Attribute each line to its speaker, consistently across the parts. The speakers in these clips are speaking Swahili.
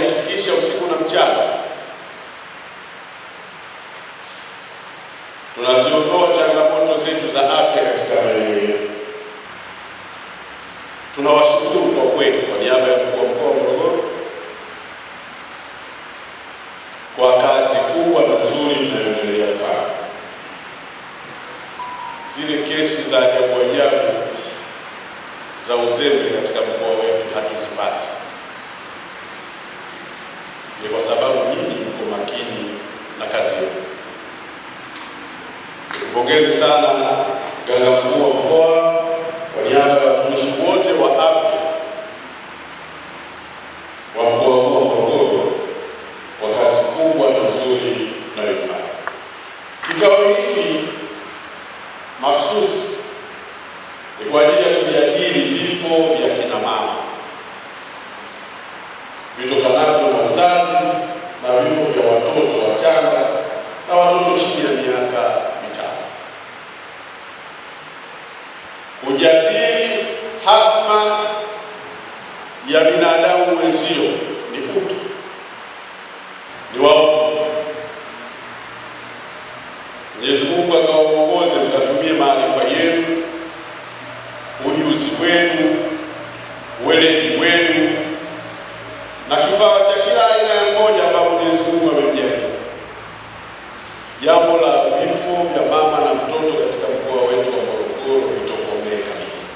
Speaker 1: tukihakikisha usiku na mchana tunaziondoa changamoto zetu za afya katika maeneo yetu. Tunawashukuru kwa kweli kwa niaba ya mkuu wa mkoa wa Morogoro kwa kazi kubwa na nzuri mnayoendelea kufanya. Zile kesi za ajabu za uzembe katika mkoa wetu hatuzipati. Ni kwa sababu nyinyi mko makini na kazi yenu. Pongezi sana mganga mkuu wa mkoa kwa niaba ya watumishi wote wa afya wa mkoa huu wa Morogoro kwa kazi kubwa na nzuri mnayoifanya. Kikao hiki mahsusi ni kwa ajili ya kujadili vifo vya kina mama vitokanavyo na uzazi na vifo vya watoto wachanga na watoto chini ya miaka mitano. Kujadili hatima ya binadamu wenzio ni utu. Ni wao Mwenyezi Mungu akawaongoze mkatumie maarifa yenu, ujuzi wenu, weledi wenu na kipawa cha kila aina ya mmoja ambayo Mwenyezi Mungu amemjalia. Jambo la vifo vya mama na mtoto katika mkoa wetu wa Morogoro vitokomee kabisa.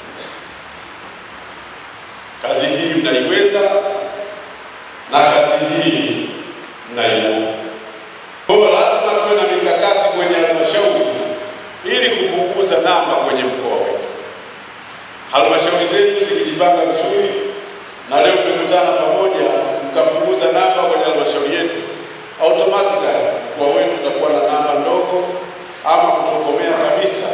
Speaker 1: Kazi hii mnaiweza na kazi hii mnaiona. Kwa lazima tuwe na mikakati kwenye halmashauri ili kupunguza namba kwenye mkoa wetu. Halmashauri zetu zikijipanga vizuri na leo tumekutana pamoja mkapunguza namba kwenye halmashauri yetu, automatically mkoa wetu utakuwa na namba ndogo ama kutokomea kabisa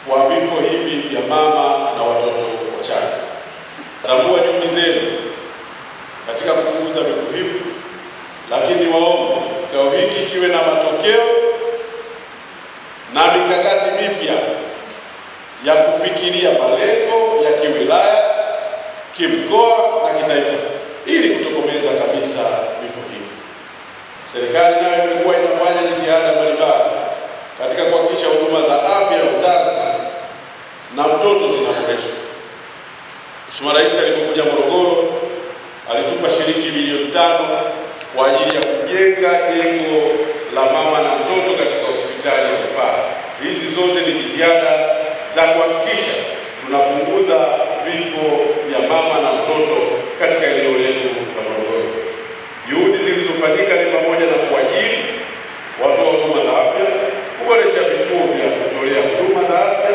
Speaker 1: kwa vifo hivi vya mama na watoto wachanga. Tambua juhudi zenu katika kupunguza vifo hivi, lakini waombe kikao hiki kiwe na matokeo na mikakati mipya ya kufikiria malengo ya kiwilaya, kimkoa na kitaifa ili kutokomeza kabisa vifo hivi. Serikali nayo imekuwa inafanya jitihada mbalimbali katika kuhakikisha huduma za afya ya uzazi na mtoto zinaboreshwa. Mheshimiwa Rais alipokuja Morogoro alitupa shilingi bilioni 5 kwa ajili ya kujenga jengo la mama na mtoto katika hospitali ya rufaa. Hizi zote ni jitihada za kuhakikisha tunapunguza vifo vya mama na mtoto katika eneo letu la Morogoro. Juhudi zilizofanyika ni pamoja na kuajiri watoa huduma za afya, kuboresha vituo vya kutolea huduma za afya,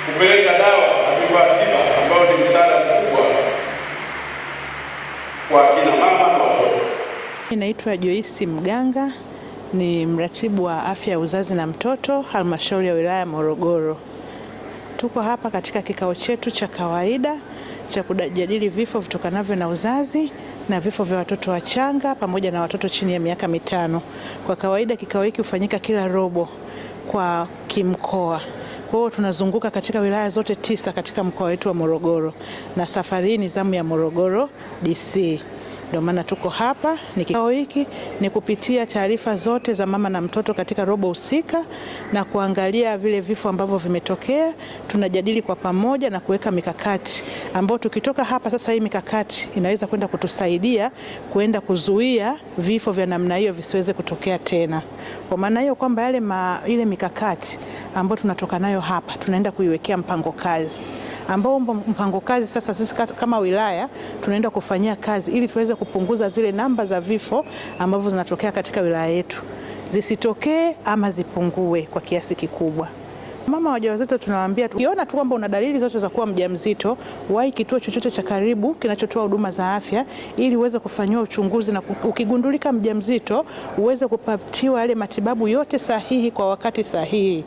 Speaker 1: kupeleka dawa na vifaa tiba ambayo ni msaada mkubwa kwa kina mama na watoto.
Speaker 2: Naitwa Joyce Mganga, ni mratibu wa afya ya uzazi na mtoto halmashauri ya wilaya Morogoro. Tuko hapa katika kikao chetu cha kawaida cha kujadili vifo vitokanavyo na uzazi na vifo vya watoto wachanga pamoja na watoto chini ya miaka mitano. Kwa kawaida kikao hiki hufanyika kila robo kwa kimkoa. Kwa hiyo tunazunguka katika wilaya zote 9 katika mkoa wetu wa Morogoro, na safari hii ni zamu ya Morogoro DC. Ndio maana tuko hapa. Kikao hiki ni kupitia taarifa zote za mama na mtoto katika robo husika na kuangalia vile vifo ambavyo vimetokea. Tunajadili kwa pamoja na kuweka mikakati ambayo tukitoka hapa sasa, hii mikakati inaweza kwenda kutusaidia kwenda kuzuia vifo vya namna hiyo visiweze kutokea tena. Kwa maana hiyo kwamba ile mikakati ambayo tunatoka nayo hapa tunaenda kuiwekea mpango kazi, ambao mpango kazi sasa sisi kama wilaya tunaenda kufanyia kazi ili tuweze kupunguza zile namba za vifo ambavyo zinatokea katika wilaya yetu, zisitokee ama zipungue kwa kiasi kikubwa. Mama wajawazito tunawaambia, ukiona tu kwamba una dalili zote za kuwa mjamzito, wahi kituo chochote cha karibu kinachotoa huduma za afya ili uweze kufanyiwa uchunguzi, na ukigundulika mjamzito uweze kupatiwa yale matibabu yote sahihi kwa wakati sahihi.